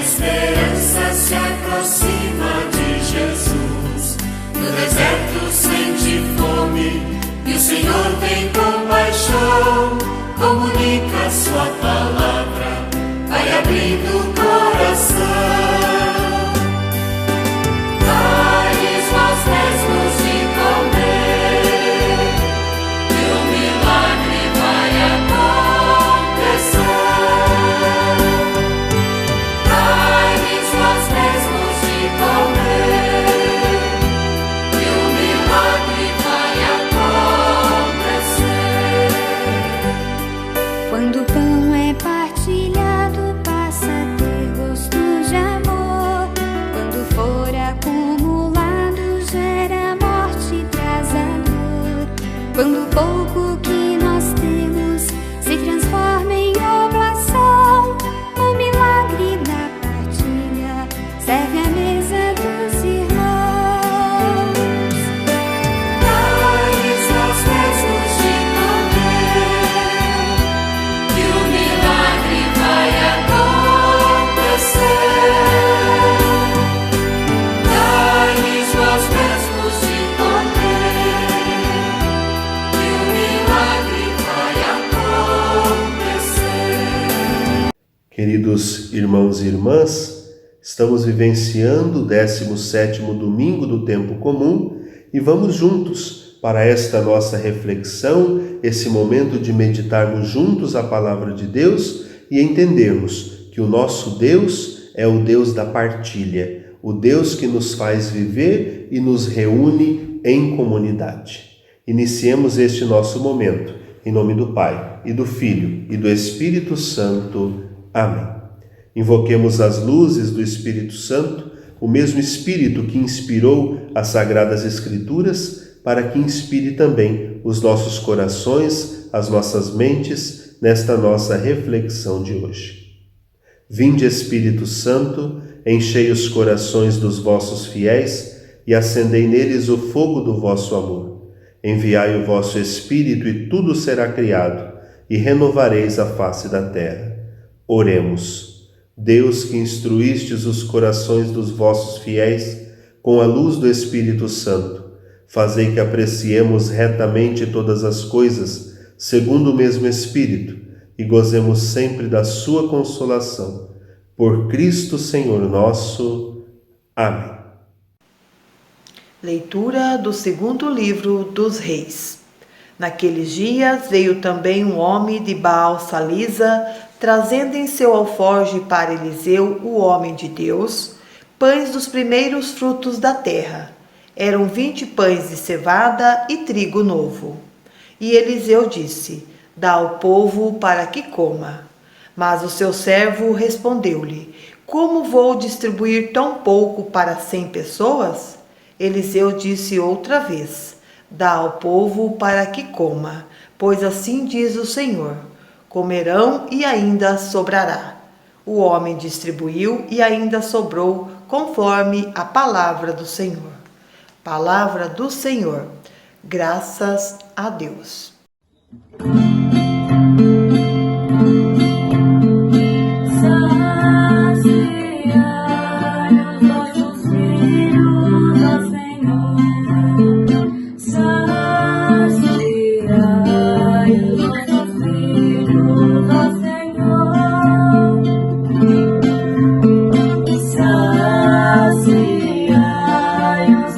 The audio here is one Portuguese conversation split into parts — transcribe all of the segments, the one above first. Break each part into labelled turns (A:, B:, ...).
A: esperança se aproxima de Jesus. No deserto sente fome e o Senhor tem compaixão. Comunica sua palavra, vai abrindo o coração. Dá-lhes aos mesmos de comer e o milagre vai acontecer. Dá-lhes aos mesmos de comer e o milagre vai acontecer.
B: Quando o pão é partilhado, passa a ter gosto de amor. Quando for acumulado, gera morte e traz a dor. Quando o pouco que nós temos se transforma em oblação, o milagre da partilha serve à mesa dos irmãos.
A: Dá-lhes aos mesmos de comer e o milagre vai acontecer. Dá-lhes aos mesmos de comer e o milagre vai acontecer.
C: Queridos irmãos e irmãs, estamos vivenciando o 17º domingo do tempo comum e vamos juntos para esta nossa reflexão, esse momento de meditarmos juntos a palavra de Deus e entendermos que o nosso Deus é o Deus da partilha, o Deus que nos faz viver e nos reúne em comunidade. Iniciemos este nosso momento, em nome do Pai, e do Filho, e do Espírito Santo. Amém. Invoquemos as luzes do Espírito Santo, o mesmo Espírito que inspirou as Sagradas Escrituras, para que inspire também os nossos corações, as nossas mentes, nesta nossa reflexão de hoje. Vinde, Espírito Santo, enchei os corações dos vossos fiéis e acendei neles o fogo do vosso amor. Enviai o vosso Espírito e tudo será criado, e renovareis a face da terra. Oremos. Deus, que instruístes os corações dos vossos fiéis com a luz do Espírito Santo, fazei que apreciemos retamente todas as coisas, segundo o mesmo Espírito, e gozemos sempre da sua consolação. Por Cristo Senhor nosso. Amém.
D: Leitura do segundo livro dos Reis. Naqueles dias veio também um homem de Baal-Salisa, trazendo em seu alforje para Eliseu, o homem de Deus, pães dos primeiros frutos da terra. Eram 20 pães de cevada e trigo novo. E Eliseu disse: dá ao povo para que coma. Mas o seu servo respondeu-lhe: como vou distribuir tão pouco para 100 pessoas? Eliseu disse outra vez: dá ao povo para que coma, pois assim diz o Senhor: comerão e ainda sobrará. O homem distribuiu e ainda sobrou, conforme a palavra do Senhor. Palavra do Senhor. Graças a Deus.
A: Saciai os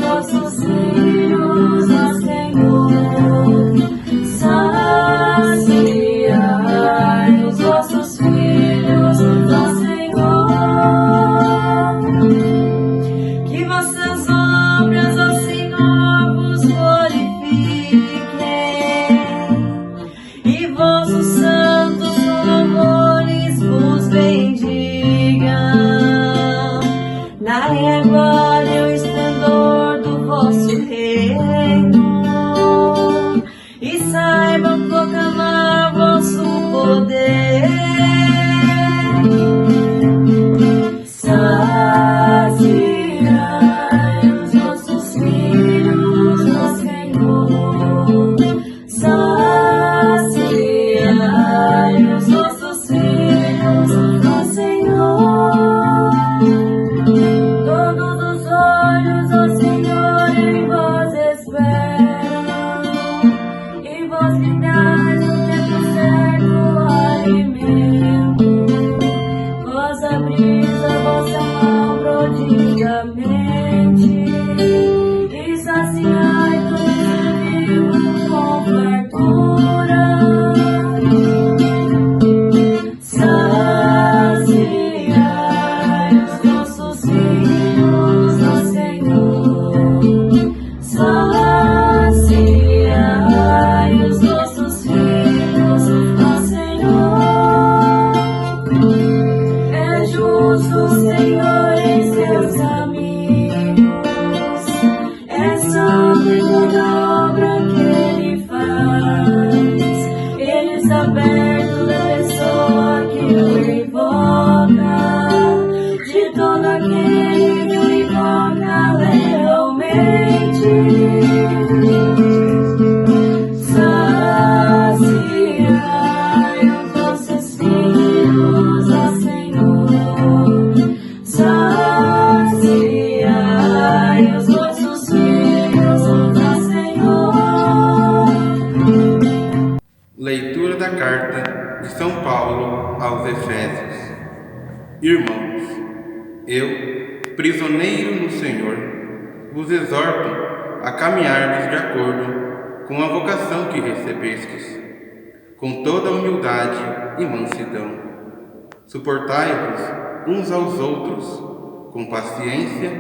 E: carta de São Paulo aos Efésios. Irmãos, eu, prisioneiro no Senhor, vos exorto a caminhardes de acordo com a vocação que recebestes, com toda humildade e mansidão. Suportai-vos uns aos outros, com paciência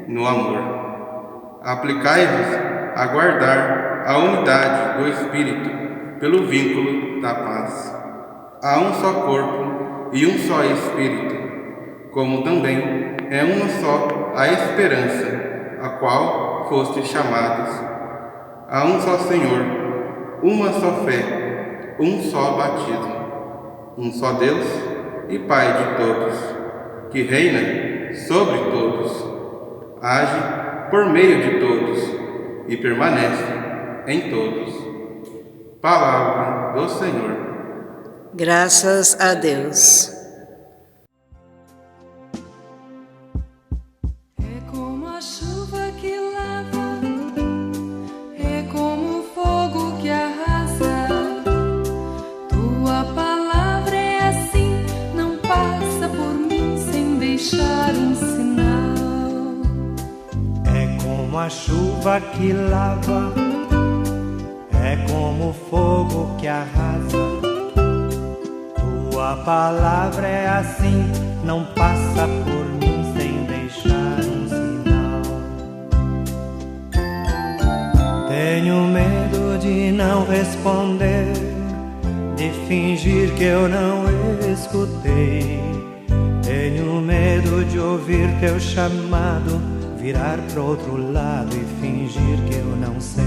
E: no amor. Aplicai-vos a guardar a unidade do Espírito pelo vínculo da paz. Há um só corpo e um só Espírito, como também é uma só a esperança, a qual fostes chamados. Há um só Senhor, uma só fé, um só batismo, um só Deus e Pai de todos, que reina sobre todos, age por meio de todos e permanece em todos. Palavra do Senhor.
F: Graças a Deus.
A: É como a chuva que lava, é como o fogo que arrasa. Tua palavra é assim, não passa por mim sem deixar um sinal.
G: É como a chuva que lava, é como o fogo que arrasa. Tua palavra é assim, não passa por mim sem deixar um sinal. Tenho medo de não responder, de fingir que eu não escutei. Tenho medo de ouvir teu chamado, virar pro outro lado e fingir que eu não sei.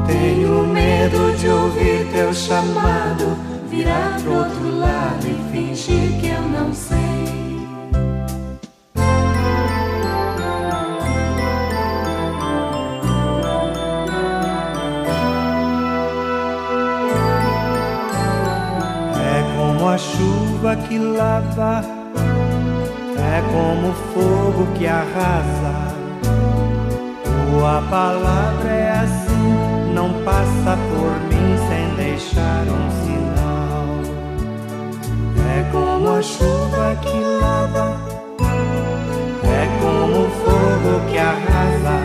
G: Tenho medo de ouvir teu chamado, virar pro outro lado e fingir que eu não sei. É como a chuva que lava, é como o fogo que arrasa. Tua palavra é assim, não passa por mim sem deixar um sinal. É como a chuva que lava, é como o fogo que arrasa.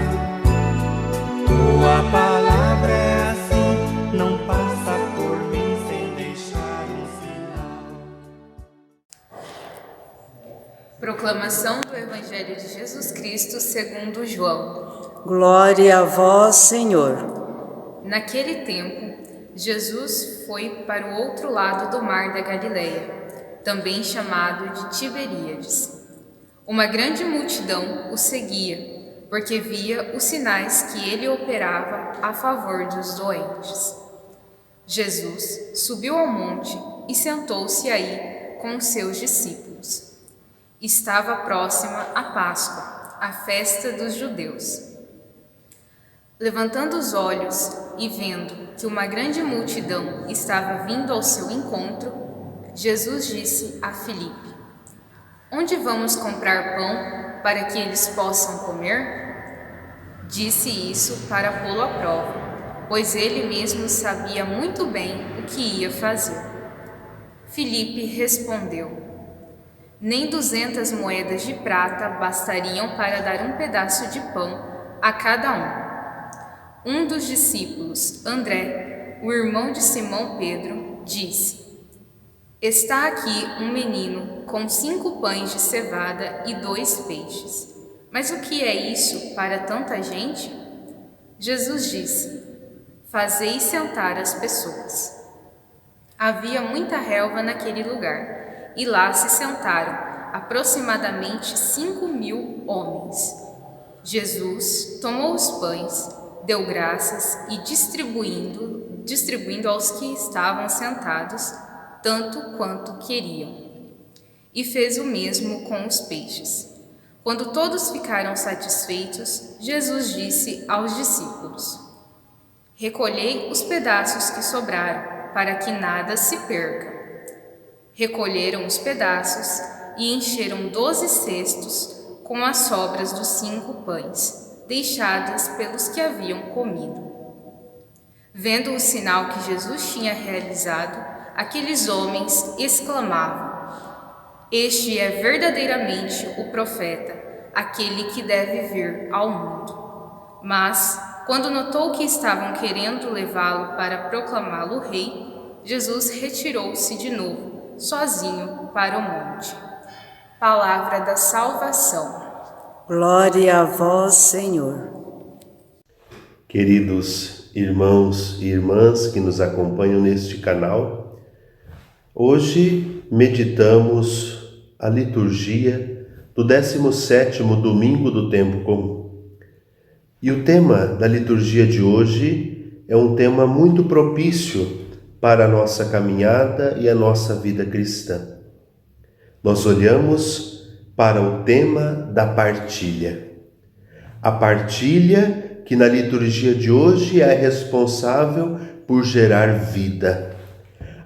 G: Tua palavra é assim, não passa por mim sem deixar um sinal.
H: Proclamação do Evangelho de Jesus Cristo segundo João.
F: Glória a vós, Senhor.
H: Naquele tempo, Jesus foi para o outro lado do mar da Galileia, também chamado de Tiberíades. Uma grande multidão o seguia, porque via os sinais que ele operava a favor dos doentes. Jesus subiu ao monte e sentou-se aí com os seus discípulos. Estava próxima a Páscoa, a festa dos judeus. Levantando os olhos e vendo que uma grande multidão estava vindo ao seu encontro, Jesus disse a Filipe: Onde vamos comprar pão para que eles possam comer? Disse isso para pô-lo à prova, pois ele mesmo sabia muito bem o que ia fazer. Filipe respondeu: Nem 200 moedas de prata bastariam para dar um pedaço de pão a cada um. Um dos discípulos, André, o irmão de Simão Pedro, disse: Está aqui um menino com 5 pães de cevada e 2 peixes. Mas o que é isso para tanta gente? Jesus disse: Fazei sentar as pessoas. Havia muita relva naquele lugar, e lá se sentaram aproximadamente 5.000 homens. Jesus tomou os pães, deu graças e distribuindo aos que estavam sentados, tanto quanto queriam. E fez o mesmo com os peixes. Quando todos ficaram satisfeitos, Jesus disse aos discípulos: Recolhei os pedaços que sobraram, para que nada se perca. Recolheram os pedaços e encheram 12 cestos com as sobras dos 5 pães, deixadas pelos que haviam comido. Vendo o sinal que Jesus tinha realizado, aqueles homens exclamavam: Este é verdadeiramente o profeta, aquele que deve vir ao mundo. Mas, quando notou que estavam querendo levá-lo para proclamá-lo rei, Jesus retirou-se de novo, sozinho, para o monte. Palavra da salvação.
F: Glória a vós, Senhor.
C: Queridos irmãos e irmãs que nos acompanham neste canal, hoje meditamos a liturgia do 17º domingo do tempo comum. E o tema da liturgia de hoje é um tema muito propício para a nossa caminhada e a nossa vida cristã. Nós olhamos para o tema da partilha. A partilha que na liturgia de hoje é responsável por gerar vida.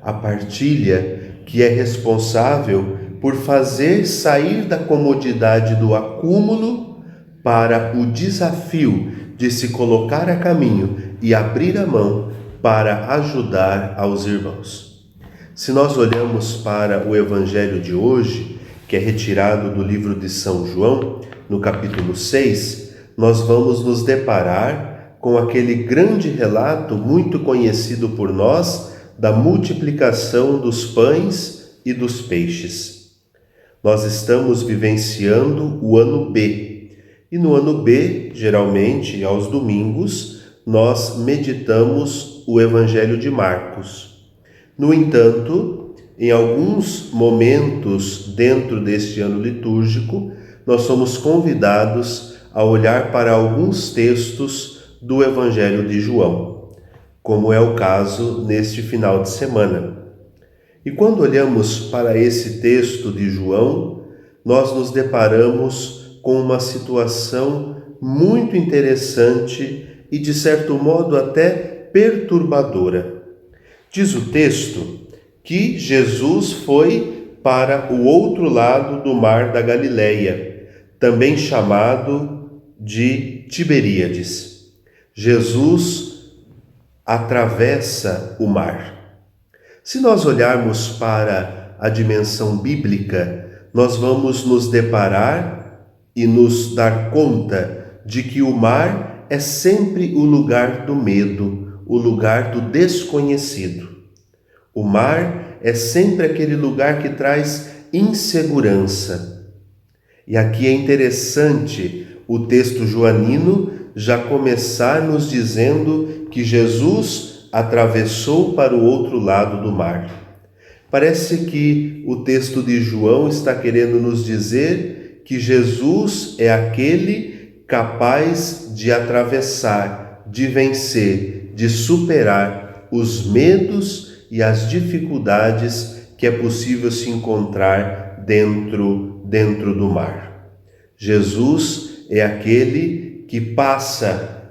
C: A partilha que é responsável por fazer sair da comodidade do acúmulo para o desafio de se colocar a caminho e abrir a mão para ajudar aos irmãos. Se nós olhamos para o Evangelho de hoje, que é retirado do livro de São João, no capítulo 6, nós vamos nos deparar com aquele grande relato muito conhecido por nós da multiplicação dos pães e dos peixes. Nós estamos vivenciando o ano B. E no ano B, geralmente, aos domingos, nós meditamos o Evangelho de Marcos. No entanto, em alguns momentos dentro deste ano litúrgico, nós somos convidados a olhar para alguns textos do Evangelho de João, como é o caso neste final de semana. E quando olhamos para esse texto de João, nós nos deparamos com uma situação muito interessante e, de certo modo, até perturbadora. Diz o texto que Jesus foi para o outro lado do mar da Galileia, também chamado de Tiberíades. Jesus atravessa o mar. Se nós olharmos para a dimensão bíblica, nós vamos nos deparar e nos dar conta de que o mar é sempre o lugar do medo, o lugar do desconhecido. O mar é sempre aquele lugar que traz insegurança. E aqui é interessante o texto joanino já começar nos dizendo que Jesus atravessou para o outro lado do mar. Parece que o texto de João está querendo nos dizer que Jesus é aquele capaz de atravessar, de vencer, de superar os medos e as dificuldades que é possível se encontrar dentro do mar. Jesus é aquele que passa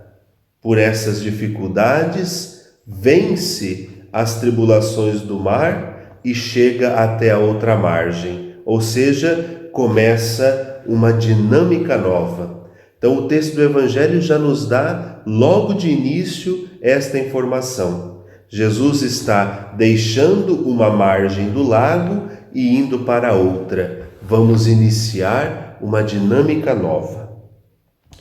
C: por essas dificuldades, vence as tribulações do mar e chega até a outra margem, ou seja, começa uma dinâmica nova. Então o texto do Evangelho já nos dá logo de início esta informação. Jesus está deixando uma margem do lago e indo para outra. Vamos iniciar uma dinâmica nova.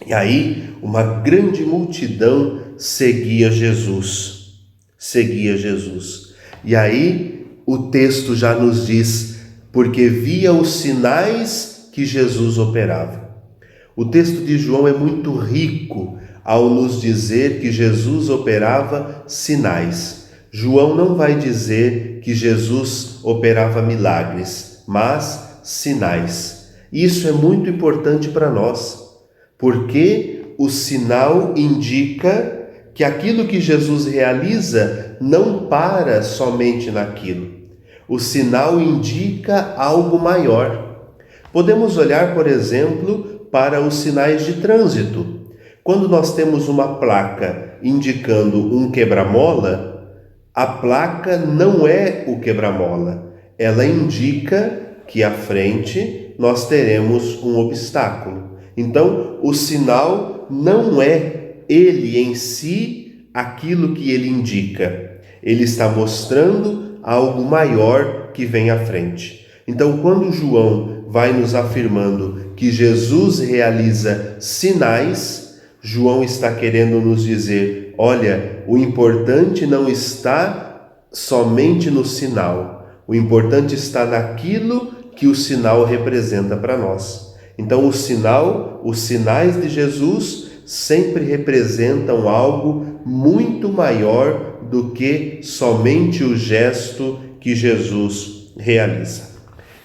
C: E aí, uma grande multidão seguia Jesus. E aí, o texto já nos diz, porque via os sinais que Jesus operava. O texto de João é muito rico ao nos dizer que Jesus operava sinais. João não vai dizer que Jesus operava milagres, mas sinais. Isso é muito importante para nós, porque o sinal indica que aquilo que Jesus realiza não para somente naquilo. O sinal indica algo maior. Podemos olhar, por exemplo, para os sinais de trânsito. Quando nós temos uma placa indicando um quebra-mola, a placa não é o quebra-mola. Ela indica que à frente nós teremos um obstáculo. Então, o sinal não é ele em si aquilo que ele indica. Ele está mostrando algo maior que vem à frente. Então, quando João vai nos afirmando que Jesus realiza sinais, João está querendo nos dizer: olha, o importante não está somente no sinal, o importante está naquilo que o sinal representa para nós. Então, os sinais de Jesus sempre representam algo muito maior do que somente o gesto que Jesus realiza.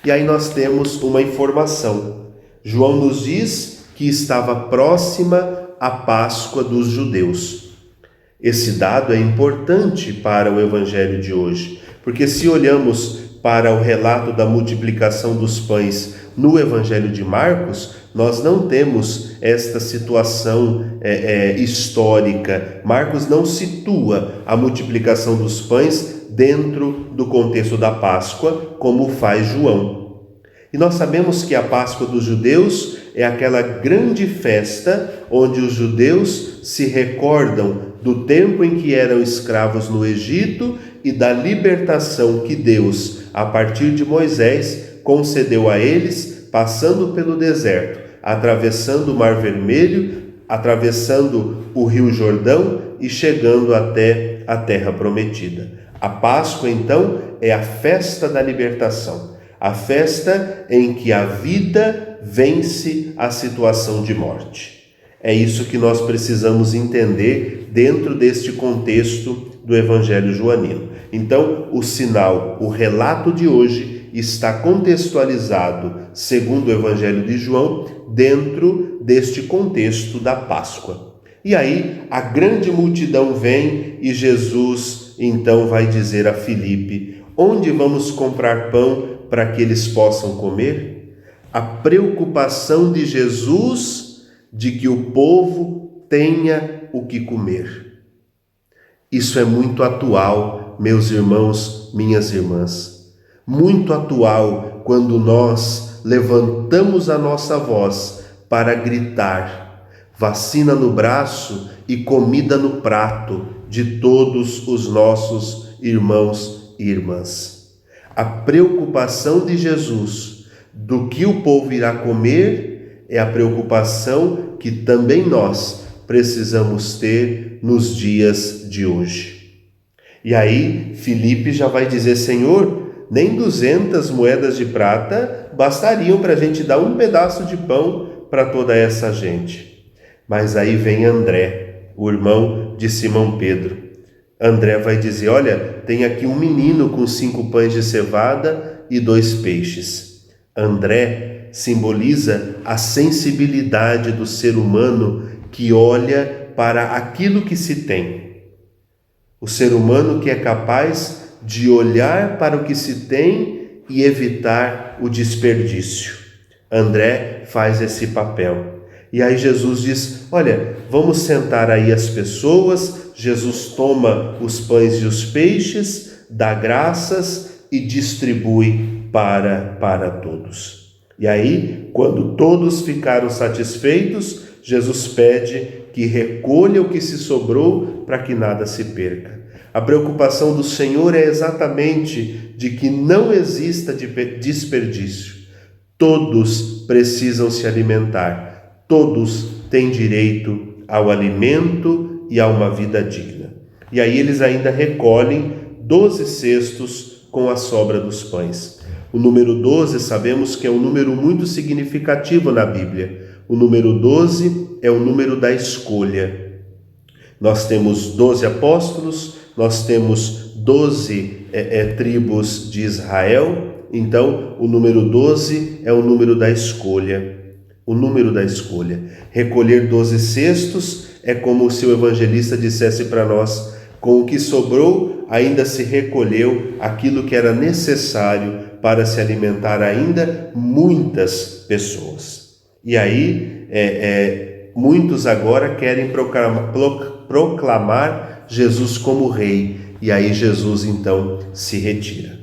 C: E aí nós temos uma informação. João nos diz que estava próxima a Páscoa dos judeus. Esse dado é importante para o evangelho de hoje, porque se olhamos para o relato da multiplicação dos pães no evangelho de Marcos, nós não temos esta situação histórica. Marcos não situa a multiplicação dos pães dentro do contexto da Páscoa, como faz João. E nós sabemos que a Páscoa dos judeus é aquela grande festa onde os judeus se recordam do tempo em que eram escravos no Egito e da libertação que Deus, a partir de Moisés, concedeu a eles, passando pelo deserto, atravessando o Mar Vermelho, atravessando o Rio Jordão e chegando até a Terra Prometida. A Páscoa, então, é a festa da libertação, a festa em que a vida vence a situação de morte. É isso que nós precisamos entender dentro deste contexto do Evangelho joanino. Então, o sinal, o relato de hoje está contextualizado, segundo o Evangelho de João, dentro deste contexto da Páscoa. E aí, a grande multidão vem e Jesus, então, vai dizer a Filipe: onde vamos comprar pão para que eles possam comer? A preocupação de Jesus de que o povo tenha o que comer. Isso é muito atual, meus irmãos, minhas irmãs. Muito atual quando nós levantamos a nossa voz para gritar: vacina no braço e comida no prato de todos os nossos irmãos e irmãs. A preocupação de Jesus do que o povo irá comer é a preocupação que também nós precisamos ter nos dias de hoje. E aí Filipe já vai dizer: Senhor, nem 200 moedas de prata bastariam para a gente dar um pedaço de pão para toda essa gente. Mas aí vem André, o irmão de Simão Pedro. André vai dizer: olha, tem aqui um menino com 5 pães de cevada e 2 peixes. André simboliza a sensibilidade do ser humano que olha para aquilo que se tem. O ser humano que é capaz de olhar para o que se tem e evitar o desperdício. André faz esse papel. E aí Jesus diz: olha, vamos sentar aí as pessoas. Jesus toma os pães e os peixes, dá graças e distribui para todos. E aí, quando todos ficaram satisfeitos, Jesus pede que recolha o que se sobrou para que nada se perca. A preocupação do Senhor é exatamente de que não exista desperdício. Todos precisam se alimentar, todos têm direito ao alimento e a uma vida digna. E aí eles ainda recolhem 12 cestos com a sobra dos pães. O número 12 sabemos que é um número muito significativo na Bíblia. O número 12 é o número da escolha. Nós temos 12 apóstolos, nós temos 12 tribos de Israel. Então, o número 12 é o número da escolha. O número da escolha. Recolher 12 cestos é como se o evangelista dissesse para nós: com o que sobrou, ainda se recolheu aquilo que era necessário para se alimentar ainda muitas pessoas. E aí, muitos agora querem proclamar Jesus como rei. E aí Jesus então se retira.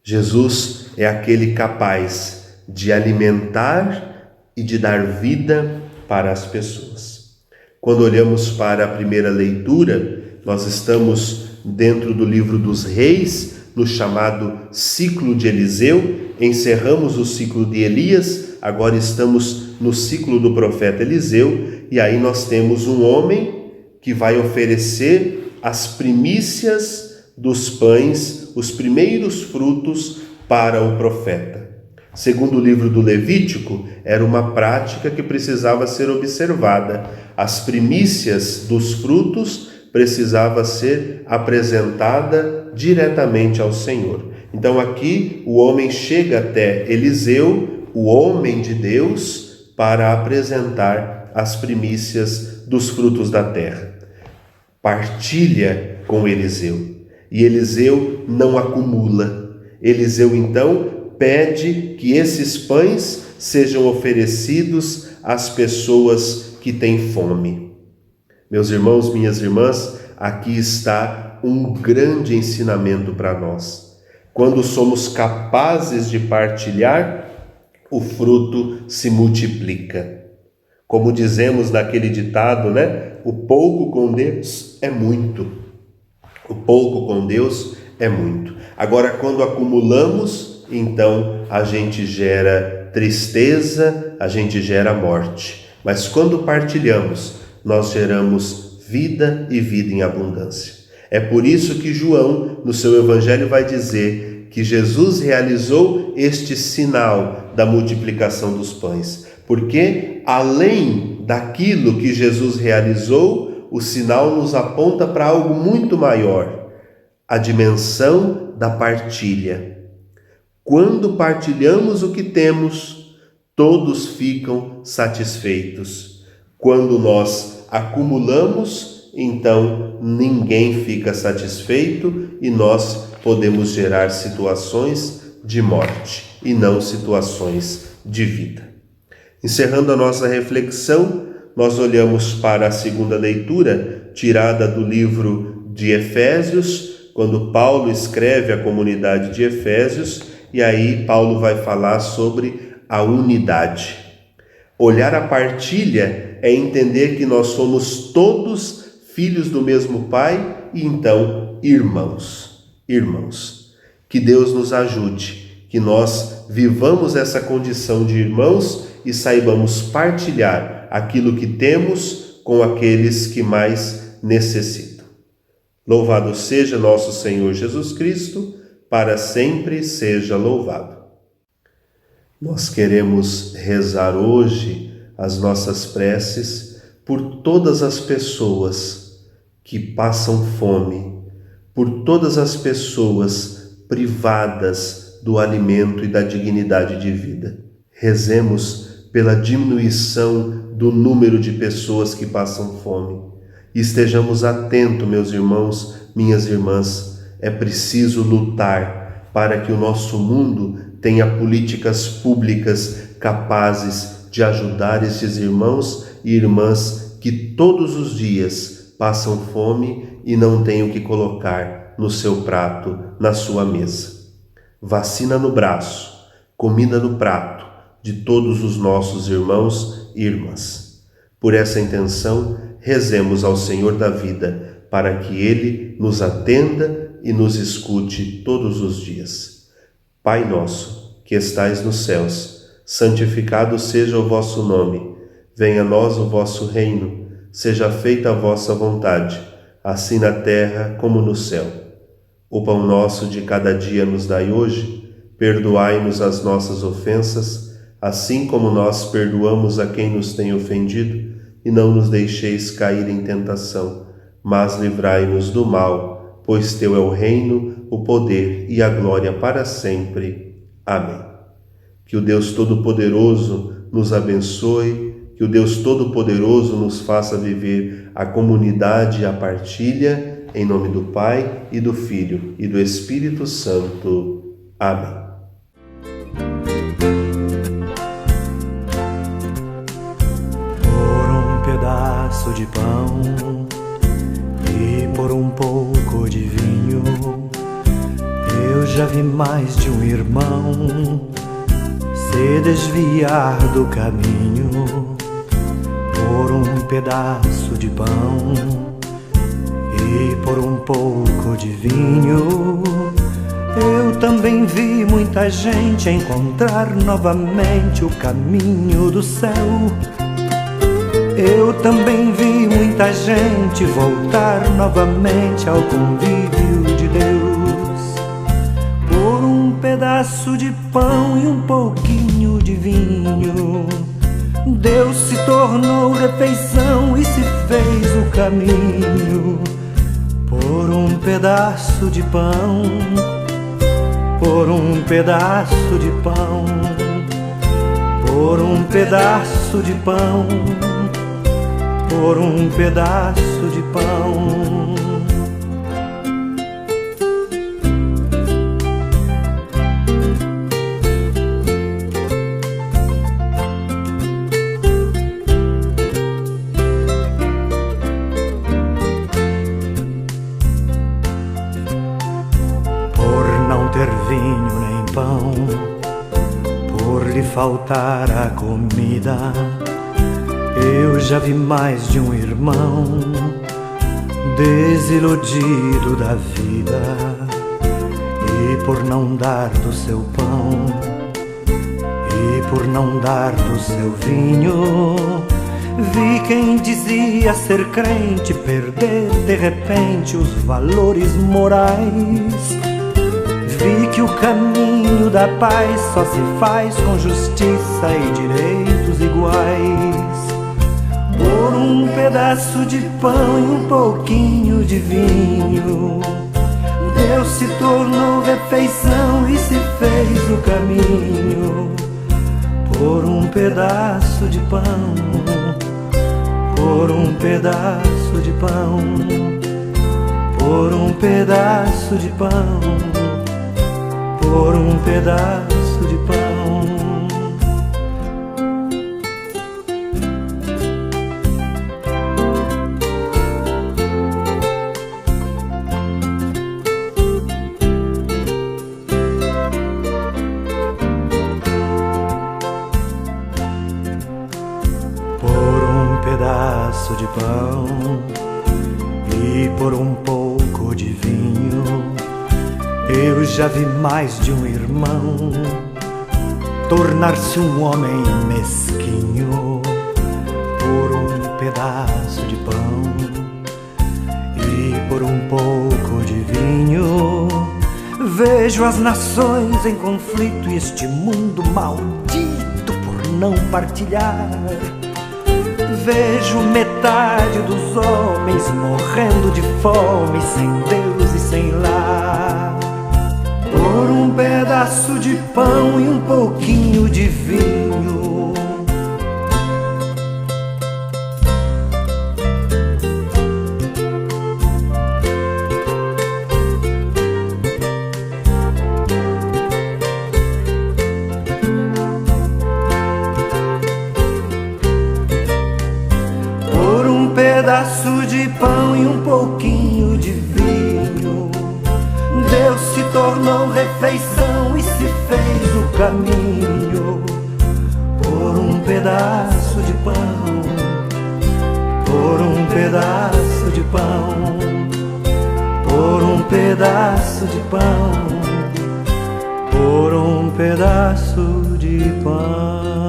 C: Jesus é aquele capaz de alimentar e de dar vida para as pessoas. Quando olhamos para a primeira leitura, Nós estamos dentro do livro dos Reis, no chamado ciclo de Eliseu. Encerramos o ciclo de Elias, agora estamos no ciclo do profeta Eliseu, e aí nós temos um homem que vai oferecer as primícias dos pães, os primeiros frutos para o profeta. Segundo o livro do Levítico, era uma prática que precisava ser observada. As primícias dos frutos precisava ser apresentada diretamente ao Senhor. Então aqui o homem chega até Eliseu, o homem de Deus, para apresentar as primícias dos frutos da terra. Partilha com Eliseu. E Eliseu não acumula. Eliseu então pede que esses pães sejam oferecidos às pessoas que têm fome. Meus irmãos, minhas irmãs, aqui está um grande ensinamento para nós. Quando somos capazes de partilhar, o fruto se multiplica. Como dizemos naquele ditado, né? O pouco com Deus é muito. O pouco com Deus é muito. Agora, quando acumulamos, então a gente gera tristeza, a gente gera morte. Mas quando partilhamos, nós geramos vida e vida em abundância. É por isso que João, no seu evangelho, vai dizer que Jesus realizou este sinal da multiplicação dos pães. Porque, além daquilo que Jesus realizou, o sinal nos aponta para algo muito maior, a dimensão da partilha. Quando partilhamos o que temos, todos ficam satisfeitos. Quando nós acumulamos, então ninguém fica satisfeito e nós podemos gerar situações de morte e não situações de vida. Encerrando a nossa reflexão, nós olhamos para a segunda leitura, tirada do livro de Efésios, quando Paulo escreve à comunidade de Efésios, e aí Paulo vai falar sobre a unidade. Olhar a partilha é entender que nós somos todos filhos do mesmo Pai e então irmãos. Irmãos. Que Deus nos ajude, que nós vivamos essa condição de irmãos e saibamos partilhar aquilo que temos com aqueles que mais necessitam. Louvado seja nosso Senhor Jesus Cristo, para sempre seja louvado. Nós queremos rezar hoje as nossas preces por todas as pessoas que passam fome, por todas as pessoas privadas do alimento e da dignidade de vida. Rezemos pela diminuição do número de pessoas que passam fome. E estejamos atentos, meus irmãos, minhas irmãs. É preciso lutar para que o nosso mundo tenha políticas públicas capazes de ajudar esses irmãos e irmãs que todos os dias passam fome e não têm o que colocar no seu prato, na sua mesa. Vacina no braço, comida no prato de todos os nossos irmãos e irmãs. Por essa intenção, rezemos ao Senhor da vida, para que Ele nos atenda e nos escute todos os dias. Pai nosso, que estais nos céus, santificado seja o vosso nome. Venha a nós o vosso reino. Seja feita a vossa vontade, assim na terra como no céu. O pão nosso de cada dia nos dai hoje. Perdoai-nos as nossas ofensas, assim como nós perdoamos a quem nos tem ofendido, e não nos deixeis cair em tentação, mas livrai-nos do mal, pois teu é o reino, o poder e a glória para sempre. Amém. Que o Deus Todo-Poderoso nos abençoe, que o Deus Todo-Poderoso nos faça viver a comunidade e a partilha, em nome do Pai, e do Filho, e do Espírito Santo. Amém.
G: Pedaço de pão e por um pouco de vinho, eu já vi mais de um irmão se desviar do caminho. Por um pedaço de pão e por um pouco de vinho. Eu também vi muita gente encontrar novamente o caminho do céu. Eu também vi muita gente voltar novamente ao convívio de Deus. Por um pedaço de pão e um pouquinho de vinho, Deus se tornou refeição e se fez o caminho. Por um pedaço de pão, por um pedaço de pão, por um pedaço de pão, por um pedaço de pão. Ter vinho nem pão, por lhe faltar a comida, eu já vi mais de um irmão desiludido da vida. E por não dar do seu pão, e por não dar do seu vinho, vi quem dizia ser crente perder de repente os valores morais. Vi que o caminho da paz só se faz com justiça e direitos iguais. Por um pedaço de pão e um pouquinho de vinho, Deus se tornou refeição e se fez o caminho. Por um pedaço de pão, por um pedaço de pão, por um pedaço de pão, por um pedaço de pão. Por um pedaço de pão e por um pouco de vinho, eu já vi mais de um irmão tornar-se um homem mesquinho. Por um pedaço de pão e por um pouco de vinho, vejo as nações em conflito e este mundo maldito por não partilhar. Vejo metade dos homens morrendo de fome, sem Deus e sem lar. Por um pedaço de pão e um pouquinho de vinho, por um pedaço de pão e um pouquinho de vinho, Deus se tornou refeição e se fez o caminho. Por um pedaço de pão, por um pedaço de pão, por um pedaço de pão, por um pedaço de pão.